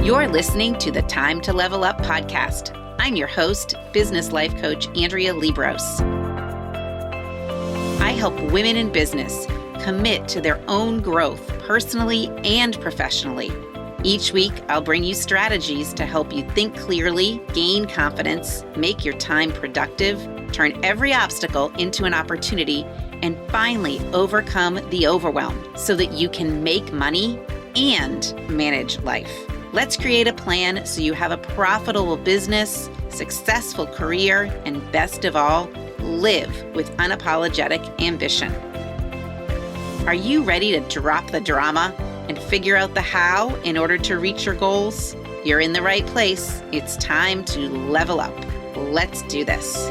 You're listening to the Time to Level Up podcast. I'm your host, business life coach Andrea Liebross. I help women in business commit to their own growth personally and professionally. Each week, I'll bring you strategies to help you think clearly, gain confidence, make your time productive, turn every obstacle into an opportunity, and finally overcome the overwhelm so that you can make money and manage life. Let's create a plan so you have a profitable business, successful career, and best of all, live with unapologetic ambition. Are you ready to drop the drama and figure out the how in order to reach your goals? You're in the right place. It's time to level up. Let's do this.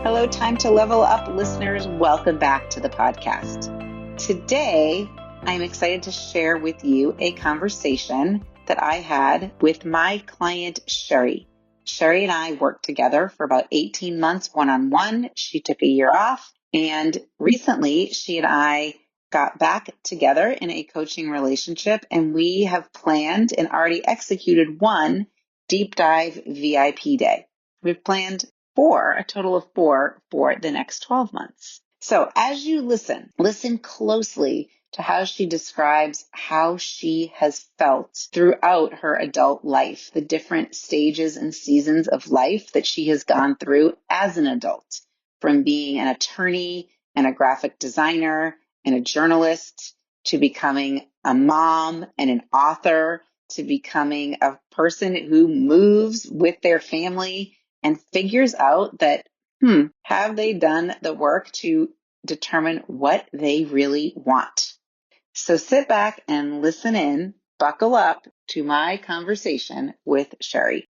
Hello, Time to Level Up listeners. Welcome back to the podcast. Today, I'm excited to share with you a conversation that I had with my client, Cherie. Cherie and I worked together for about 18 months one-on-one. She took a year off, and recently she and I got back together in a coaching relationship, and we have planned and already executed one deep dive VIP day. We've planned a total of four for the next 12 months. So as you listen closely to how she describes how she has felt throughout her adult life, the different stages and seasons of life that she has gone through as an adult, from being an attorney and a graphic designer and a journalist to becoming a mom and an author to becoming a person who moves with their family and figures out that, have they done the work to determine what they really want? So sit back and listen in, buckle up to my conversation with Cherie.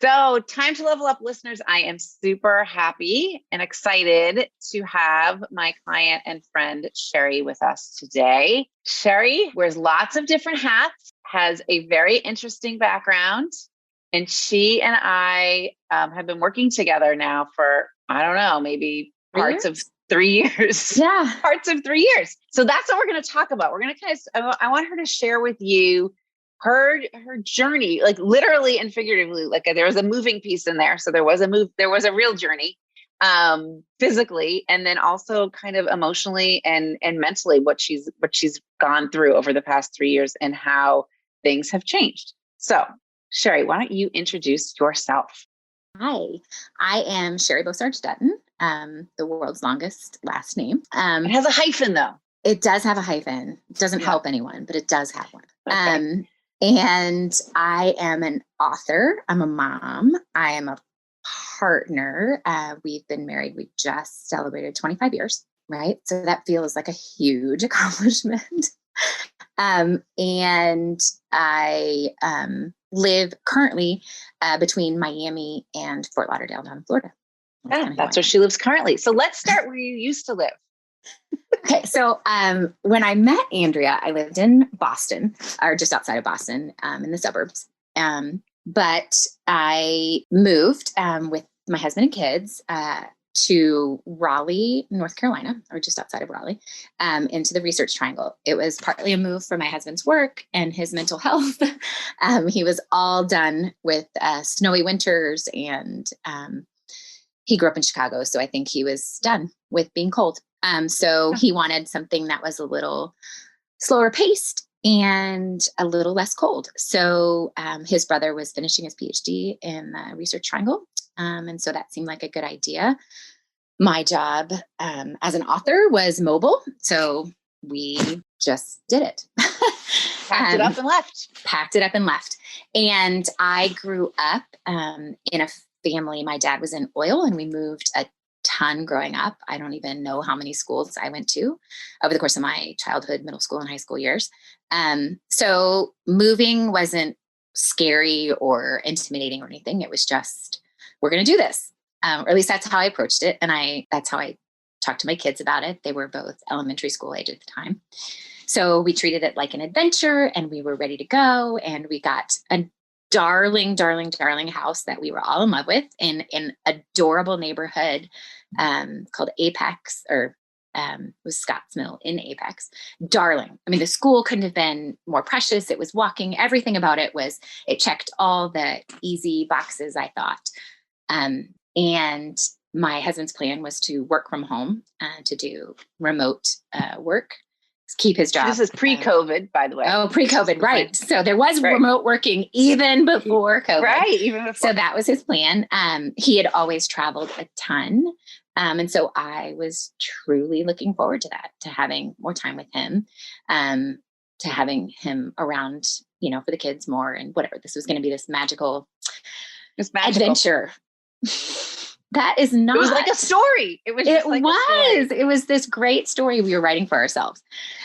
So, Time to Level Up listeners, I am super happy and excited to have my client and friend Cherie with us today. Cherie wears lots of different hats, has a very interesting background, and she and I have been working together now for, I don't know, maybe parts of 3 years. Yeah. Parts of 3 years. So that's what we're going to talk about. We're going to I want her to share with you her journey, like literally and figuratively. Like there was a moving piece in there. So there was a real journey, physically, and then also kind of emotionally and mentally what she's gone through over the past 3 years and how things have changed. So Cherie, why don't you introduce yourself? Hi, I am Cherie Bosarge-Dutton, the world's longest last name. It has a hyphen though. It does have a hyphen. It doesn't help anyone, but it does have one. Okay. And I am an author. I'm a mom. I am a partner. We've been married. We just celebrated 25 years, right? So that feels like a huge accomplishment. And I live currently between Miami and Fort Lauderdale down in Florida. That's where she lives currently. So let's start where you used to live. Okay. So when I met Andrea, I lived in Boston, or just outside of Boston, in the suburbs. But I moved with my husband and kids to Raleigh, North Carolina, or just outside of Raleigh, into the Research Triangle. It was partly a move for my husband's work and his mental health. He was all done with snowy winters, and he grew up in Chicago, so I think he was done with being cold. So he wanted something that was a little slower paced and a little less cold. So his brother was finishing his PhD in the Research Triangle. And so that seemed like a good idea. My job as an author was mobile. So we just did it. Packed it up and left. And I grew up in a family. My dad was in oil, and we moved a ton growing up. I don't even know how many schools I went to over the course of my childhood, middle school, and high school years. So moving wasn't scary or intimidating or anything. It was just, we're going to do this. Or at least that's how I approached it. And that's how I talked to my kids about it. They were both elementary school age at the time. So we treated it like an adventure, and we were ready to go. And we got a darling house that we were all in love with in an adorable neighborhood called Apex, or was Scotts Mill in Apex. Darling. I mean, the school couldn't have been more precious. It was walking. Everything about it checked all the easy boxes, I thought. And my husband's plan was to work from home, to do remote work, keep his job. This is pre-COVID, by the way. Oh, pre-COVID, right. So there was remote working even before COVID. Right, even before. So that was his plan. He had always traveled a ton. And so I was truly looking forward to that, to having more time with him, to having him around, for the kids more and whatever. This was going to be this magical adventure. That is not. It was like a story. It was this great story we were writing for ourselves.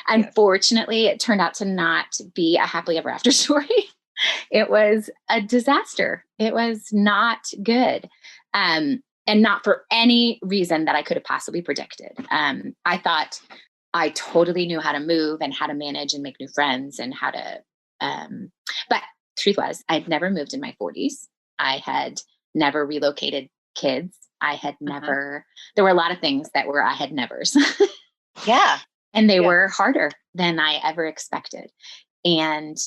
Unfortunately, it turned out to not be a happily ever after story. It was a disaster. It was not good. And not for any reason that I could have possibly predicted. I thought I totally knew how to move and how to manage and make new friends and how to, but truth was, I'd never moved in my 40s. I had never relocated kids. I had never, there were a lot of things that were, I had nevers. Yeah. And they were harder than I ever expected. And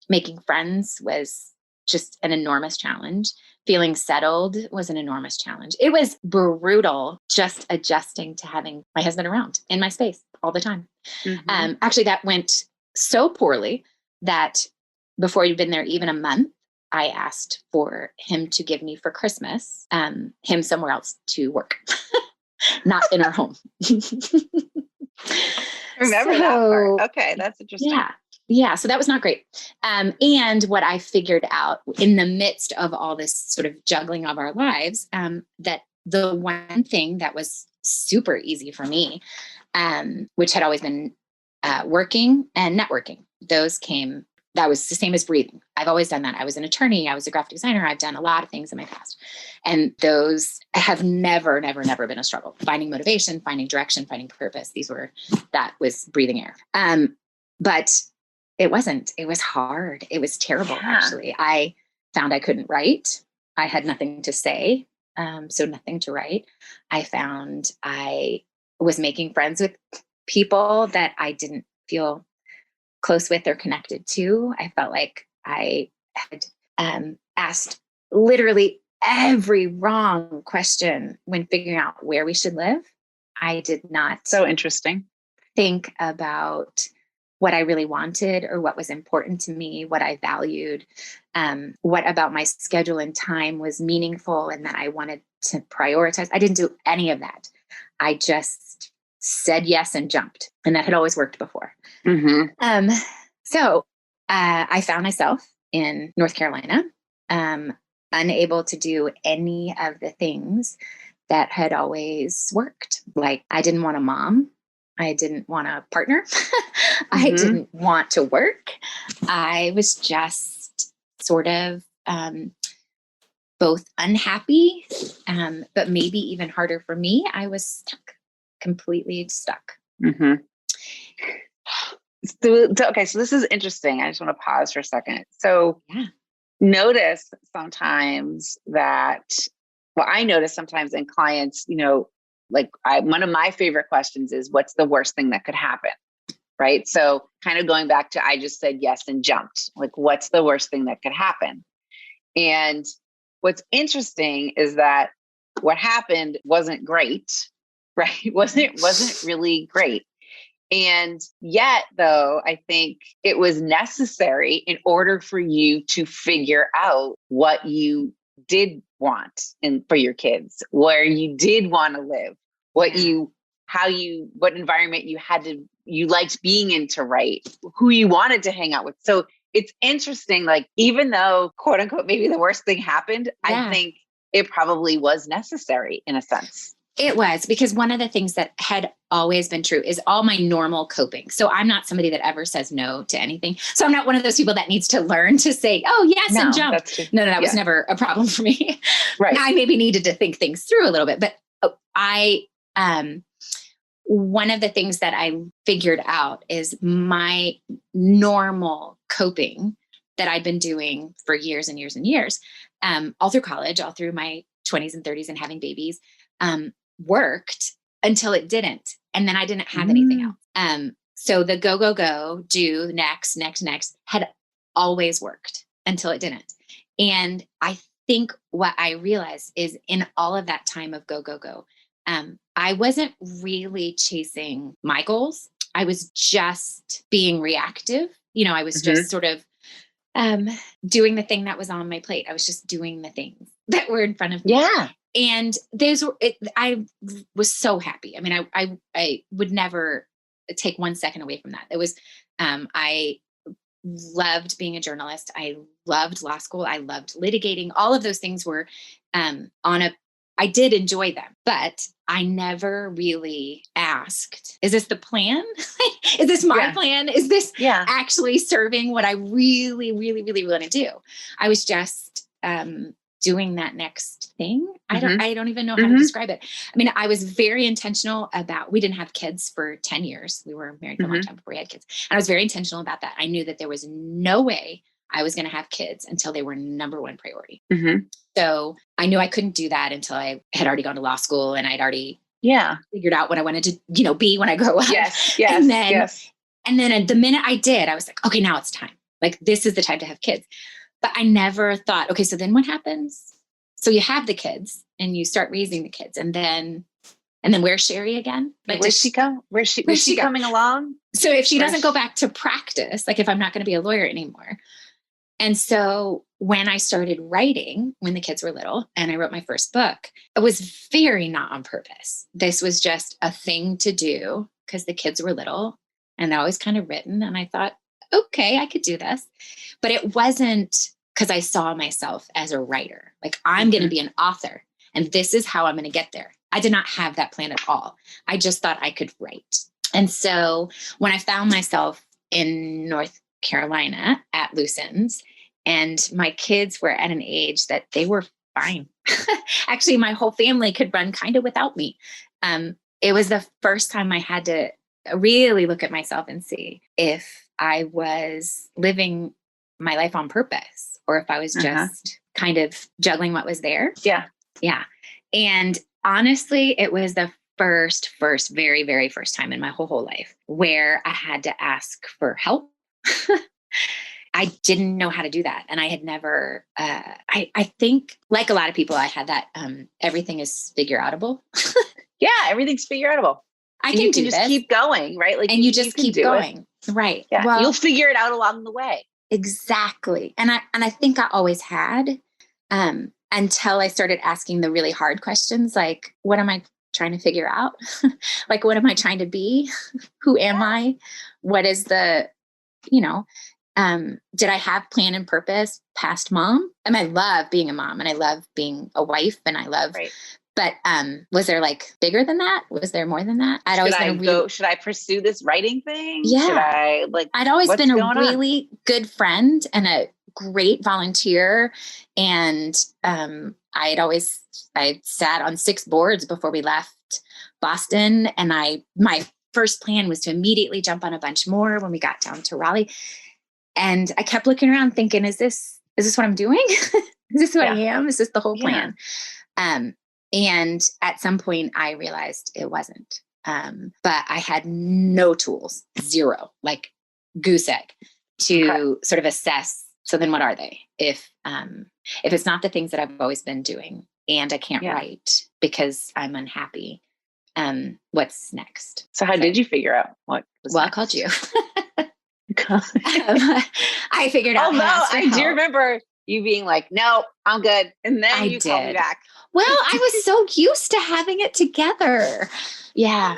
making friends was just an enormous challenge. Feeling settled was an enormous challenge. It was brutal just adjusting to having my husband around in my space all the time. Actually, that went so poorly that before he'd been there even a month, I asked for him to give me for Christmas, him somewhere else to work, not in our home. Remember that part. Okay, that's interesting. Yeah. So that was not great. And what I figured out in the midst of all this sort of juggling of our lives, that the one thing that was super easy for me, which had always been working and networking, that was the same as breathing. I've always done that. I was an attorney. I was a graphic designer. I've done a lot of things in my past. And those have never been a struggle. Finding motivation, finding direction, finding purpose. That was breathing air. But it wasn't. It was hard. It was terrible, actually. I found I couldn't write. I had nothing to say, so nothing to write. I found I was making friends with people that I didn't feel close with or connected to. I felt like I had asked literally every wrong question when figuring out where we should live. I did not. So interesting. Think about what I really wanted or what was important to me, what I valued, what about my schedule and time was meaningful and that I wanted to prioritize. I didn't do any of that. I just said yes and jumped. And that had always worked before. So I found myself in North Carolina, unable to do any of the things that had always worked. Like I didn't want a mom. I didn't want a partner. I didn't want to work. I was just sort of both unhappy, but maybe even harder for me. I was stuck, completely stuck. Okay, so this is interesting. I just want to pause for a second. So notice sometimes that, I notice sometimes in clients, one of my favorite questions is, what's the worst thing that could happen? Right. So kind of going back to, I just said yes and jumped. Like, what's the worst thing that could happen? And what's interesting is that what happened wasn't great, right? Wasn't really great. And yet, though, I think it was necessary in order for you to figure out what you did want for your kids, where you did want to live, what environment you liked being in to write, who you wanted to hang out with. So it's interesting, like, even though, quote unquote, maybe the worst thing happened, I think it probably was necessary in a sense. It was, because one of the things that had always been true is all my normal coping. So I'm not somebody that ever says no to anything. So I'm not one of those people that needs to learn to say, oh, yes, and jump. No, that was never a problem for me. Right. I maybe needed to think things through a little bit, but one of the things that I figured out is my normal coping that I'd been doing for years and years and years, all through college, all through my 20s and 30s and having babies, worked until it didn't. And then I didn't have anything else. So the go, go, go, do next had always worked until it didn't. And I think what I realized is in all of that time of go, go, go, I wasn't really chasing my goals. I was just being reactive. I was just sort of doing the thing that was on my plate. I was just doing the things that were in front of me. Yeah. And I was so happy. I mean, I would never take 1 second away from that. It was, I loved being a journalist. I loved law school. I loved litigating. All of those things were I did enjoy them, but I never really asked, is this the plan? Is this my plan? Is this actually serving what I really, really, really want to do? I was just doing that next thing. I don't even know how to describe it. I mean, I was very intentional about, we didn't have kids for 10 years. We were married for a long time before we had kids. And I was very intentional about that. I knew that there was no way I was going to have kids until they were number one priority. So I knew I couldn't do that until I had already gone to law school and I'd already figured out what I wanted to, be when I grow up. And then the minute I did, I was like, okay, now it's time. Like, this is the time to have kids. But I never thought, okay, so then what happens? So you have the kids and you start raising the kids, and then where's Cherie again? Like, where's she come? Where's she coming along? So if she doesn't go back to practice, like if I'm not going to be a lawyer anymore. And so when I started writing, when the kids were little and I wrote my first book, it was very not on purpose. This was just a thing to do because the kids were little and I was kind of written. And I thought, okay, I could do this. But it wasn't because I saw myself as a writer. Like, I'm going to be an author and this is how I'm going to get there. I did not have that plan at all. I just thought I could write. And so when I found myself in North Carolina at Lucens, and my kids were at an age that they were fine. Actually, my whole family could run kind of without me. It was the first time I had to really look at myself and see if I was living my life on purpose or if I was just kind of juggling what was there. Yeah. And honestly, it was the first, very, very first time in my whole life where I had to ask for help. I didn't know how to do that. And I had never, I think like a lot of people, I had that, everything is figure outable. Everything's figure outable. I can do just this. Keep going, right? Like, and you just keep going. Right. Yeah. Well, you'll figure it out along the way. Exactly. And I think I always had, until I started asking the really hard questions, like, what am I trying to figure out? Like, what am I trying to be? Who am I? What is the, did I have plan and purpose past mom? And I love being a mom and I love being a wife and I love, but, was there like bigger than that? Was there more than that? Should I pursue this writing thing? Yeah. I'd always been a really good friend and a great volunteer. And, I sat on 6 boards before we left Boston. And my first plan was to immediately jump on a bunch more when we got down to Raleigh. And I kept looking around thinking, is this what I'm doing? Is this who I am? Is this the whole plan? And at some point I realized it wasn't. But I had no tools, 0, like goose egg to sort of assess. So then what are they? If it's not the things that I've always been doing and I can't write because I'm unhappy, what's next? So how did you figure out what was next? I called you. I figured out. Oh no, I do remember you being like, "No, I'm good," and then you called me back. Well, I was so used to having it together. Yeah.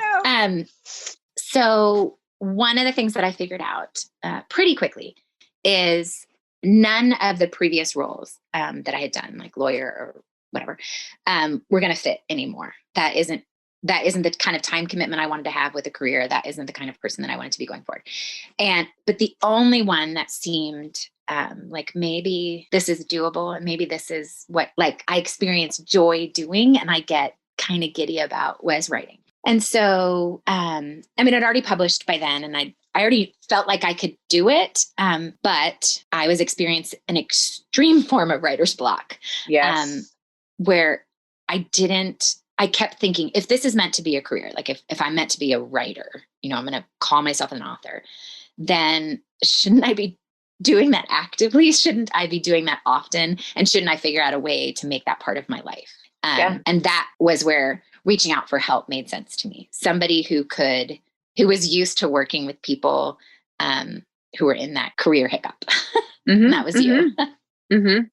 So one of the things that I figured out pretty quickly is none of the previous roles that I had done, like lawyer or whatever, were going to fit anymore. That isn't the kind of time commitment I wanted to have with a career. That isn't the kind of person that I wanted to be going forward. But the only one that seemed like maybe this is doable and maybe this is what like I experience joy doing and I get kind of giddy about was writing. And so, I'd already published by then and I already felt like I could do it. But I was experiencing an extreme form of writer's block. Yes. Where I didn't I kept thinking, if this is meant to be a career, like if I'm meant to be a writer, I'm going to call myself an author, then shouldn't I be doing that actively? Shouldn't I be doing that often? And shouldn't I figure out a way to make that part of my life? And that was where reaching out for help made sense to me. Somebody who was used to working with people who were in that career hiccup. Mm-hmm, and that was you. Mm-hmm.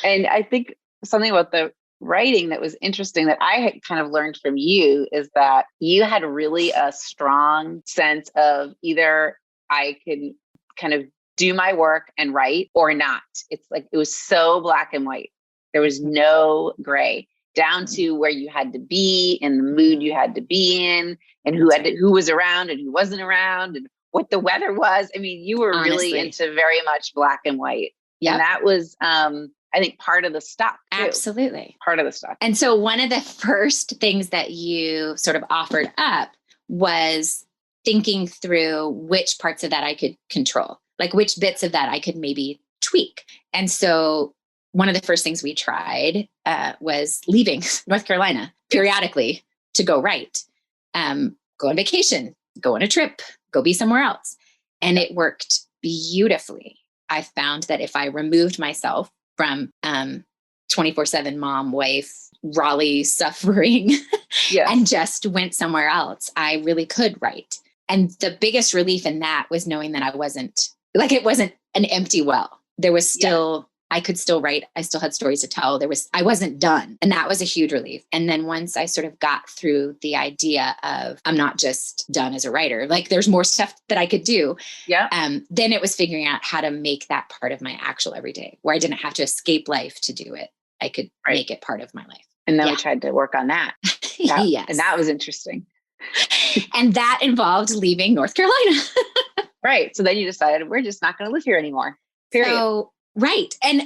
And I think something about the writing that was interesting that I had kind of learned from you is that you had really a strong sense of either I could kind of do my work and write or not. It's like, it was so black and white. There was no gray, down to where you had to be and the mood you had to be in, and who was around and who wasn't around, and what the weather was. I mean, you were really into very much black and white. Yep. And that was, I think, part of the stuff too. Absolutely. Part of the stuff. And so one of the first things that you sort of offered up was thinking through which parts of that I could control, like which bits of that I could maybe tweak. And so one of the first things we tried was leaving North Carolina periodically to go write, go on vacation, go on a trip, go be somewhere else. And it worked beautifully. I found that if I removed myself from 24/7 mom, wife, Raleigh suffering, and just went somewhere else, I really could write. And the biggest relief in that was knowing that it wasn't an empty well. There was still, I could still write. I still had stories to tell. I wasn't done. And that was a huge relief. And then once I sort of got through the idea of I'm not just done as a writer, like there's more stuff that I could do. Yeah. Then it was figuring out how to make that part of my actual everyday, where I didn't have to escape life to do it. I could make it part of my life. And then we tried to work on that. Yes. And that was interesting. And that involved leaving North Carolina. Right. So then you decided we're just not going to live here anymore. Period. So, right. And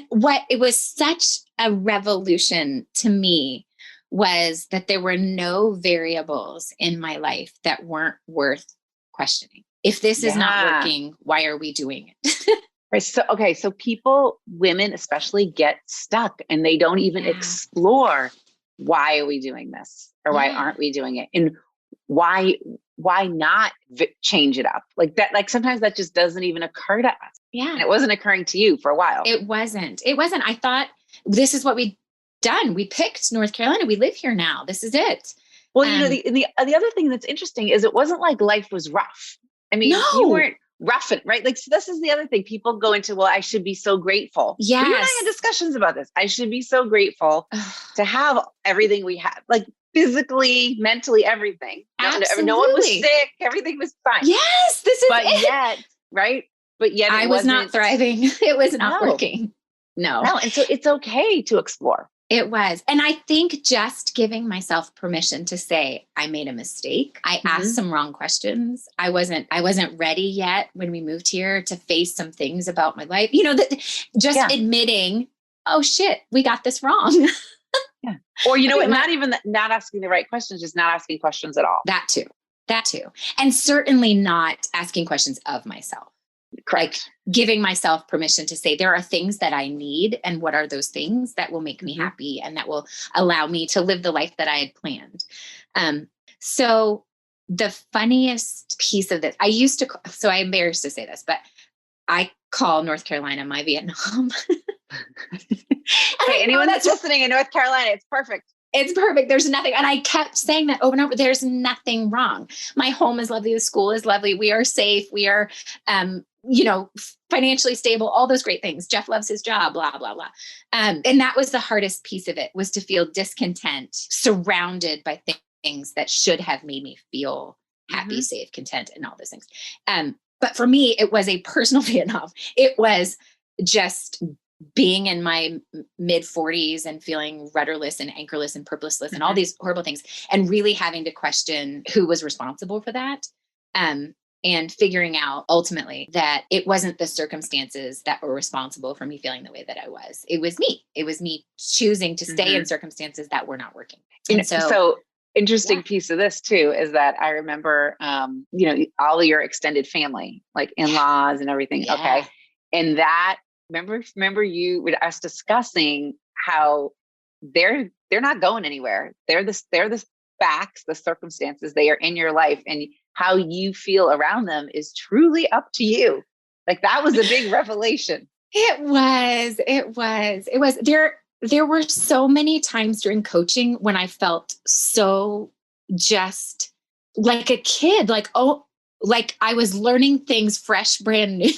it was such a revolution to me was that there were no variables in my life that weren't worth questioning. If this is not working, why are we doing it? Right. So people, women especially, get stuck and they don't even explore, why are we doing this? Or why aren't we doing it? And why not change it up like that? Like sometimes that just doesn't even occur to us. Yeah. And it wasn't occurring to you for a while. It wasn't. I thought this is what we'd done. We picked North Carolina. We live here now. This is it. Well, the other thing that's interesting is it wasn't like life was rough. I mean, you weren't roughing, right? Like, so this is the other thing. People go into, well, I should be so grateful. Yes. You and I had discussions about this. I should be so grateful to have everything we have, like physically, mentally, everything. Absolutely. No one was sick. Everything was fine. Yes, this is it. Yet, right? But yet I was not thriving. It was not working. No. And so it's okay to explore. It was. And I think just giving myself permission to say, I made a mistake. I asked some wrong questions. I wasn't ready yet when we moved here to face some things about my life, admitting, oh shit, we got this wrong. Yeah. Or, not asking the right questions, just not asking questions at all. That too. And certainly not asking questions of myself. Correct. Like giving myself permission to say there are things that I need, and what are those things that will make me happy and that will allow me to live the life that I had planned. So the funniest piece of this, I'm embarrassed to say this, but I call North Carolina my Vietnam. Hey, anyone that's listening in North Carolina, it's perfect. It's perfect. There's nothing. And I kept saying that over and over. There's nothing wrong. My home is lovely. The school is lovely. We are safe. We are, financially stable, all those great things. Jeff loves his job, blah, blah, blah. And that was the hardest piece of it, was to feel discontent, surrounded by things that should have made me feel happy, safe, content, and all those things. But for me, it was a personal Vietnam. It was just being in my mid 40s and feeling rudderless and anchorless and purposeless and all these horrible things, and really having to question who was responsible for that. And figuring out ultimately that it wasn't the circumstances that were responsible for me feeling the way that I was. It was me. It was me choosing to stay in circumstances that were not working. And so interesting piece of this too, is that I remember, all of your extended family, like in-laws and everything. Yeah. Okay. And that, remember you with us discussing how their they're not going anywhere. They're the facts, the circumstances, they are in your life, and how you feel around them is truly up to you. Like that was a big revelation. It was there were so many times during coaching when I felt so just like a kid, like, oh, like I was learning things fresh, brand new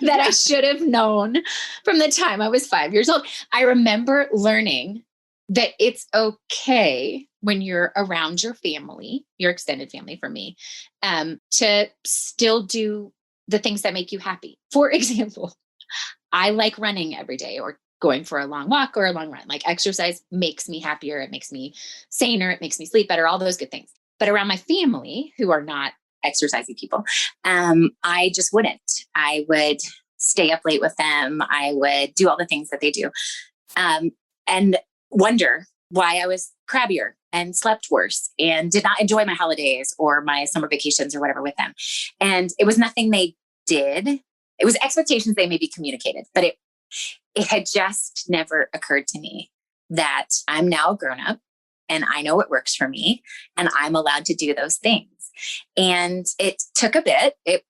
that I should have known from the time I was 5 years old. I remember learning that it's okay when you're around your family, your extended family for me, to still do the things that make you happy. For example, I like running every day or going for a long walk or a long run. Like exercise makes me happier. It makes me saner. It makes me sleep better, all those good things. But around my family who are not exercising people, I just wouldn't. I would stay up late with them. I would do all the things that they do, and wonder why I was crabbier and slept worse and did not enjoy my holidays or my summer vacations or whatever with them. And it was nothing they did. It was expectations they maybe communicated, but it had just never occurred to me that I'm now a grown up and I know what works for me and I'm allowed to do those things. And it took a bit. It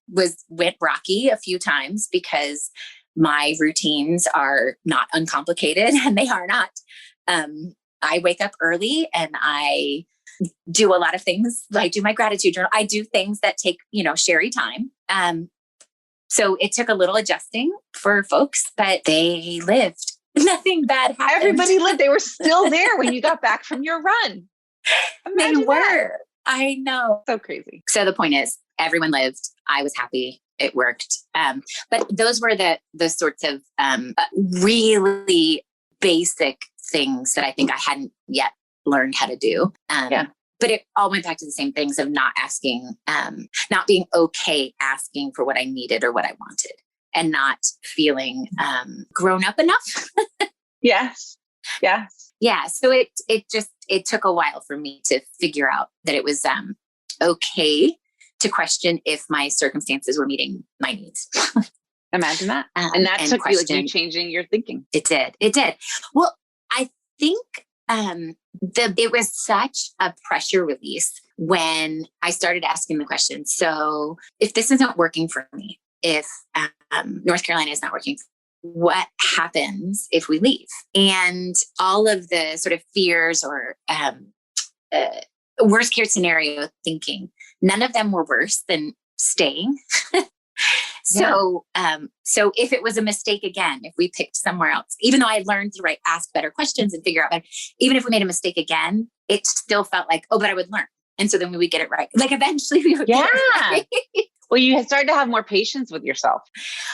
went rocky a few times because my routines are not uncomplicated and they are not. I wake up early and I do a lot of things. I do my gratitude journal. I do things that take, Cherie time. So it took a little adjusting for folks, but they lived. Nothing bad happened. Everybody lived. They were still there when you got back from your run. Imagine they were. That. I know. So crazy. So the point is, everyone lived. I was happy. It worked. But those were the sorts of really basic things that I think I hadn't yet learned how to do. But it all went back to the same things of not asking, not being okay asking for what I needed or what I wanted, and not feeling grown up enough. Yes. Yeah. So it took a while for me to figure out that it was okay to question if my circumstances were meeting my needs. Imagine that. And that took you changing your thinking. It did. Well, I think it was such a pressure release when I started asking the question. So if this isn't working for me, if North Carolina is not working, what happens if we leave? And all of the sort of fears or worst case scenario thinking, none of them were worse than staying. So if it was a mistake again, if we picked somewhere else, even though I learned to ask better questions and figure out better, even if we made a mistake again, it still felt like, oh, but I would learn. And so then we would get it right. Like eventually we would get it right. Well, you had started to have more patience with yourself.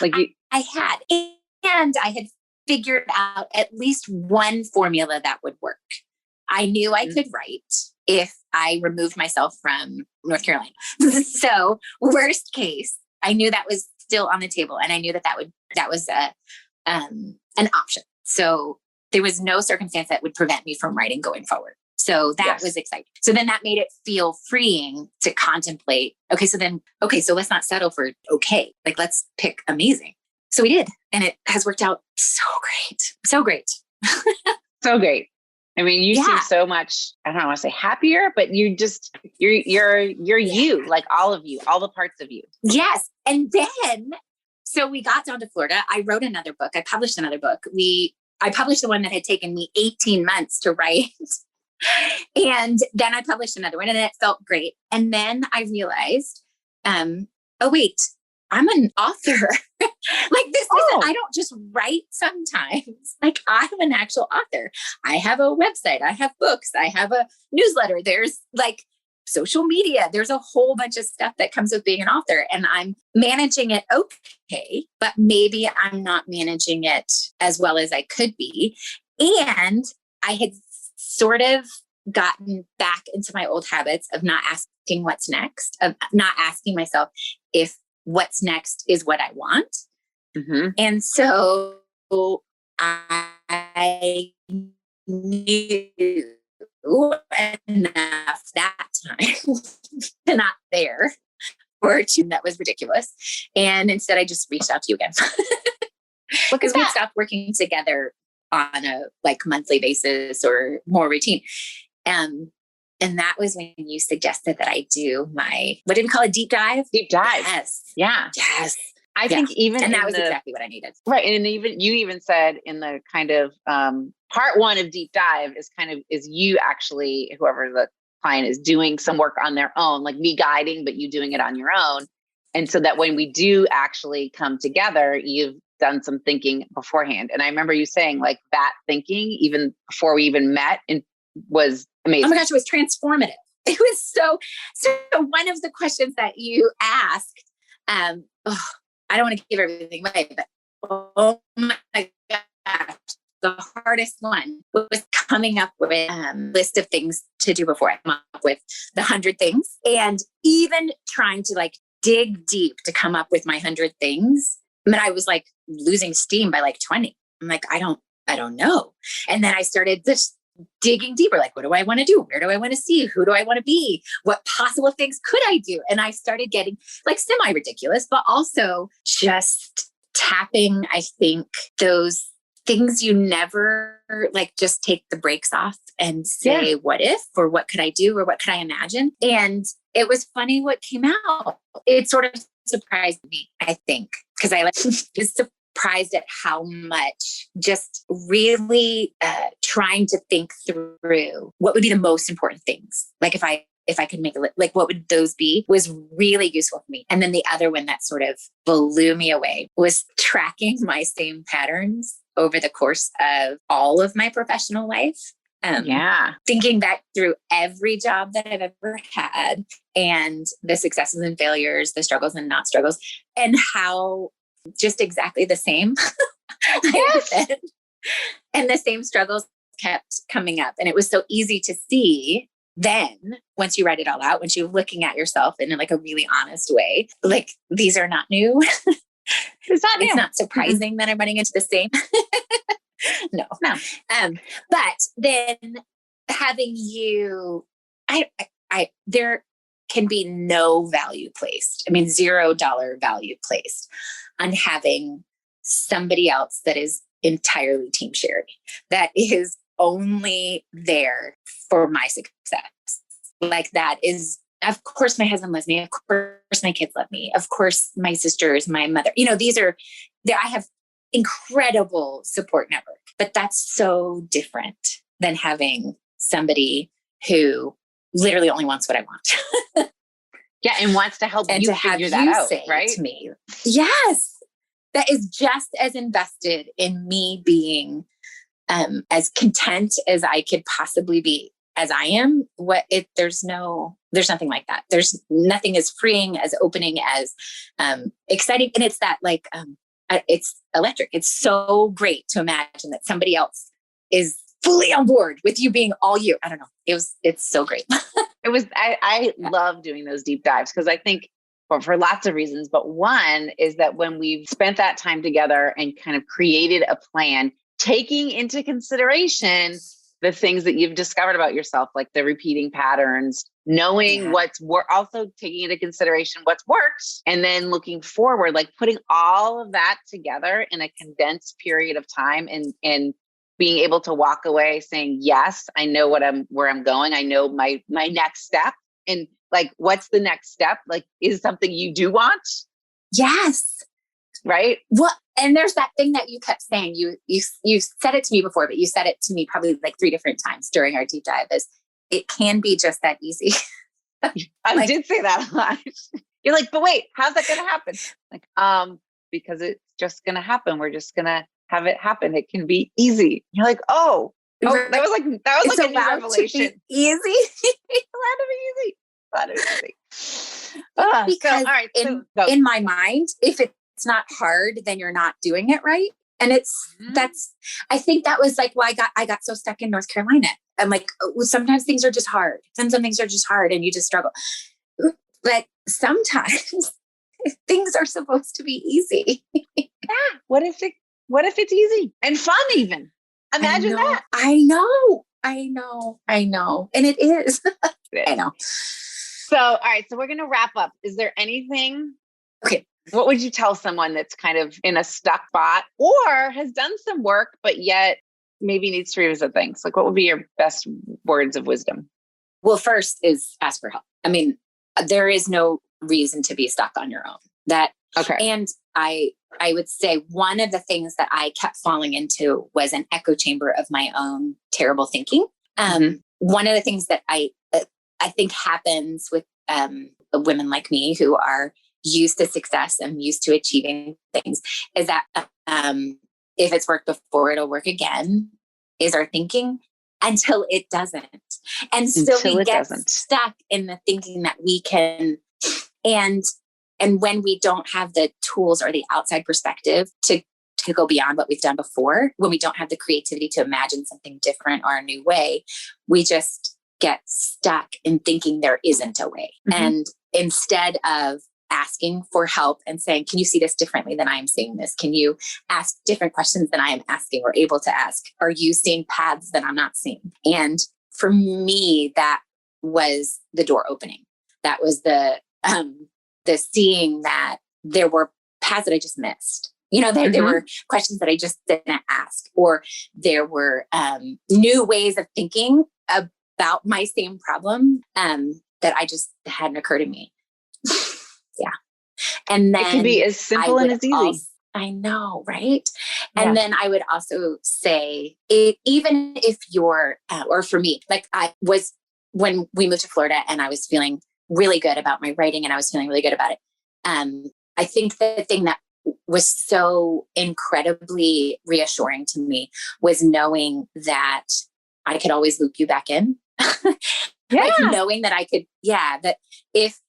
I had, and I had figured out at least one formula that would work. I knew I could write if I removed myself from North Carolina. So worst case, I knew that was still on the table, and I knew that was an option. So there was no circumstance that would prevent me from writing going forward. So that was exciting. So then that made it feel freeing to contemplate. So let's not settle for okay. Let's pick amazing. So we did, and it has worked out so great. So great. So great. I mean, you seem so much, I don't want to say happier, but you're you, like all of you, all the parts of you. Yes. And then, so we got down to Florida. I wrote another book. I published another book. I published the one that had taken me 18 months to write. And then I published another one and it felt great. And then I realized, oh, wait, I'm an author. I don't just write sometimes. I'm an actual author. I have a website. I have books. I have a newsletter. There's social media. There's a whole bunch of stuff that comes with being an author, and I'm managing it okay, but maybe I'm not managing it as well as I could be. And I had sort of gotten back into my old habits of not asking what's next, of not asking myself if what's next is what I want. Mm-hmm. And so I knew enough that time to not there for a tune that was ridiculous. And instead I just reached out to you again. Because we stopped working together on a like monthly basis or more routine. And that was when you suggested that I do my, what did we call it? Deep dive? Deep dive. Yes. Yeah. Yes. I think even, and that was exactly what I needed. Right. And you even said in the kind of, part one of deep dive is you actually, whoever the client is, doing some work on their own, like me guiding, but you doing it on your own. And so that when we do actually come together, you've done some thinking beforehand. And I remember you saying like that thinking, even before we even met, and was amazing. Oh my gosh, it was transformative. It was so one of the questions that you asked, I don't want to give everything away, but oh my gosh, the hardest one was coming up with a list of things to do before I come up with the 100 things. And even trying to like dig deep to come up with my 100 things. I mean, I was like losing steam by like 20. I'm like, I don't know. And then I started just digging deeper, like, what do I want to do? Where do I want to see? Who do I want to be? What possible things could I do? And I started getting like semi-ridiculous, but also just tapping, I think, those things you never like just take the brakes off and say, what if, or what could I do? Or what could I imagine? And it was funny what came out. It sort of surprised me, I think, because I was surprised at how much just really trying to think through what would be the most important things. Like if I could make it, like what would those be, was really useful for me. And then the other one that sort of blew me away was tracking my same patterns over the course of all of my professional life. Thinking back through every job that I've ever had and the successes and failures, the struggles and not struggles, and how just exactly the same. Yes. And the same struggles kept coming up. And it was so easy to see then, once you write it all out, once you're looking at yourself in like a really honest way, like these are not new. It's not new. It's not surprising that I'm running into the same. No. But then having you, there can be no value placed. I mean, $0 value placed on having somebody else that is entirely Team Cherie, that is only there for my success. Like that is, of course, my husband loves me. Of course, my kids love me. Of course, my sisters, my mother, I have incredible support network, but that's so different than having somebody who literally only wants what I want. Yeah. And wants to help and you to have figure you that out, say right? To me, yes, that is just as invested in me being as content as I could possibly be as I am. There's nothing like that. There's nothing as freeing, as opening, as exciting. And it's that like, it's electric. It's so great to imagine that somebody else is fully on board with you being all you. I don't know. It's so great. I love doing those deep dives because I think for lots of reasons, but one is that when we've spent that time together and kind of created a plan, taking into consideration the things that you've discovered about yourself, like the repeating patterns, knowing also taking into consideration what's worked, and then looking forward, like putting all of that together in a condensed period of time and being able to walk away saying, yes, I know where I'm going. I know my next step. And like, what's the next step? Like, is something you do want? Yes. Right. Well, and there's that thing that you kept saying, you said it to me before, but you said it to me probably like 3 different times during our deep dive, is it can be just that easy. I did say that a lot. You're like, but wait, how's that going to happen? Like, because it's just going to happen. We're just going to have it happen. It can be easy. You're like, that was like a new revelation. Easy. Glad it was easy. Because in my mind, if it's not hard, then you're not doing it right. And I think that was like why I got so stuck in North Carolina. I'm like, sometimes things are just hard. Some things are just hard and you just struggle. But sometimes things are supposed to be easy. Yeah. What if it's easy and fun even? Imagine that. I know. And it is. I know. So, all right. So we're going to wrap up. Is there anything? Okay. What would you tell someone that's kind of in a stuck spot or has done some work, but yet maybe needs to revisit things? Like, what would be your best words of wisdom? Well, first is ask for help. I mean, there is no reason to be stuck on your own. Okay. And I would say one of the things that I kept falling into was an echo chamber of my own terrible thinking. One of the things that I think happens with women like me who are used to success and used to achieving things is that if it's worked before, it'll work again, is our thinking, until it doesn't. And so we get stuck in the thinking that we can, and when we don't have the tools or the outside perspective to go beyond what we've done before, when we don't have the creativity to imagine something different or a new way, we just get stuck in thinking there isn't a way. And instead of asking for help and saying, can you see this differently than I am seeing this? Can you ask different questions than I am asking or able to ask? Are you seeing paths that I'm not seeing? And for me, that was the door opening. That was the seeing that there were paths that I just missed. There were questions that I just didn't ask, or there were new ways of thinking about my same problem that I just hadn't occurred to me. Yeah. And then it can be as simple and as easy. I know, right? And then I would also say, even if you're, or for me, like I was, when we moved to Florida and I was feeling really good about my writing and I was feeling really good about it. I think the thing that was so incredibly reassuring to me was knowing that I could always loop you back in. Like knowing that I could, that if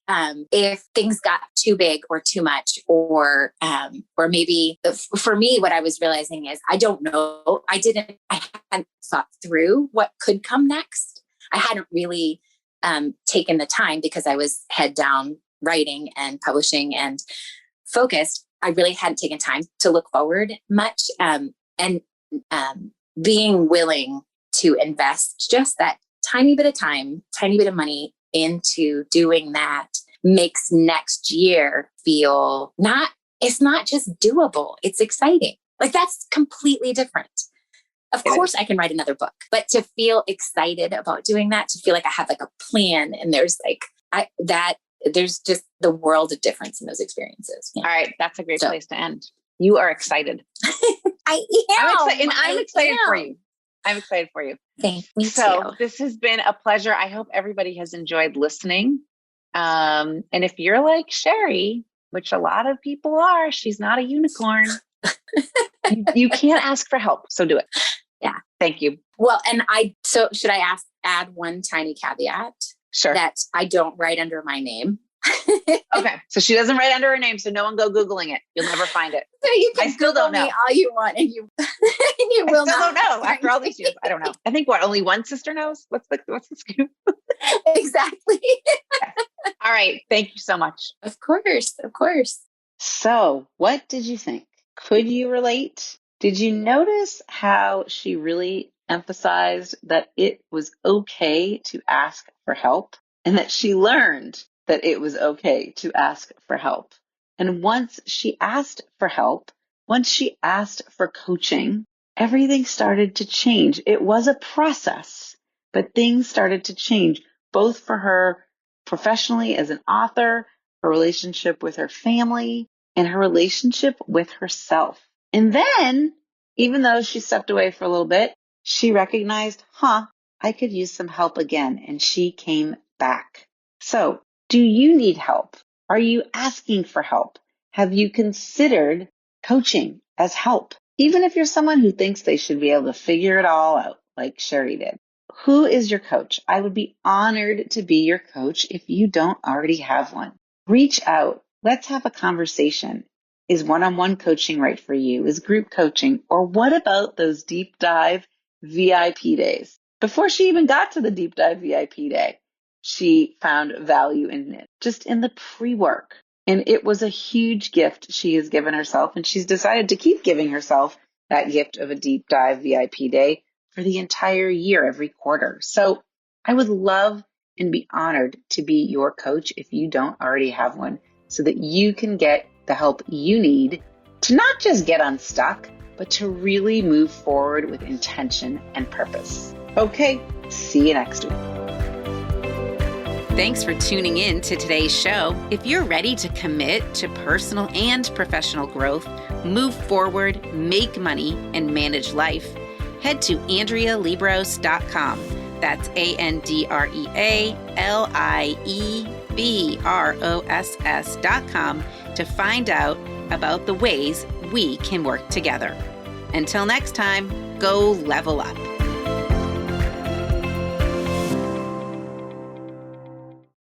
things got too big or too much, or maybe for me, what I was realizing is I don't know. I hadn't thought through what could come next. I hadn't really taken the time because I was head down writing and publishing and focused. I really hadn't taken time to look forward much, and being willing to invest just that tiny bit of time, tiny bit of money into doing that makes next year feel it's not just doable, it's exciting. Like that's completely different. Of course I can write another book, but to feel excited about doing that, to feel like I have like a plan and there's there's just the world of difference in those experiences. Yeah. All right. That's a great place to end. You are excited. I am. I'm excited for you. I'm excited for you. Thank you. So this has been a pleasure. I hope everybody has enjoyed listening. And if you're like Cherie, which a lot of people are, she's not a unicorn. you can't ask for help. So do it. Yeah. Thank you. Well, and should I add one tiny caveat? Sure. That I don't write under my name. Okay. So she doesn't write under her name. So no one go Googling it. You'll never find it. So you can I still don't know. Me all you want and you, you will not. I still don't know. After all these years, I don't know. I think only one sister knows? What's the scoop? Exactly. All right. Thank you so much. Of course. Of course. So what did you think? Could you relate? Did you notice how she really emphasized that it was okay to ask for help, and that she learned that it was okay to ask for help? And once she asked for help, once she asked for coaching, everything started to change. It was a process, but things started to change, both for her professionally as an author, her relationship with her family, and her relationship with herself. And then, even though she stepped away for a little bit, she recognized, I could use some help again. And she came back. So, do you need help? Are you asking for help? Have you considered coaching as help? Even if you're someone who thinks they should be able to figure it all out, like Cherie did. Who is your coach? I would be honored to be your coach if you don't already have one. Reach out. Let's have a conversation. Is one-on-one coaching right for you? Is group coaching? Or what about those deep dive VIP days? Before she even got to the deep dive VIP day, she found value in it, just in the pre-work. And it was a huge gift she has given herself. And she's decided to keep giving herself that gift of a deep dive VIP day for the entire year, every quarter. So I would love and be honored to be your coach if you don't already have one, so that you can get the help you need to not just get unstuck, but but to really move forward with intention and purpose. Okay, see you next week. Thanks for tuning in to today's show. If you're ready to commit to personal and professional growth, move forward, make money, and manage life, head to AndreaLiebross.com. That's AndreaLiebross.com to find out about the ways we can work together. Until next time, go level up.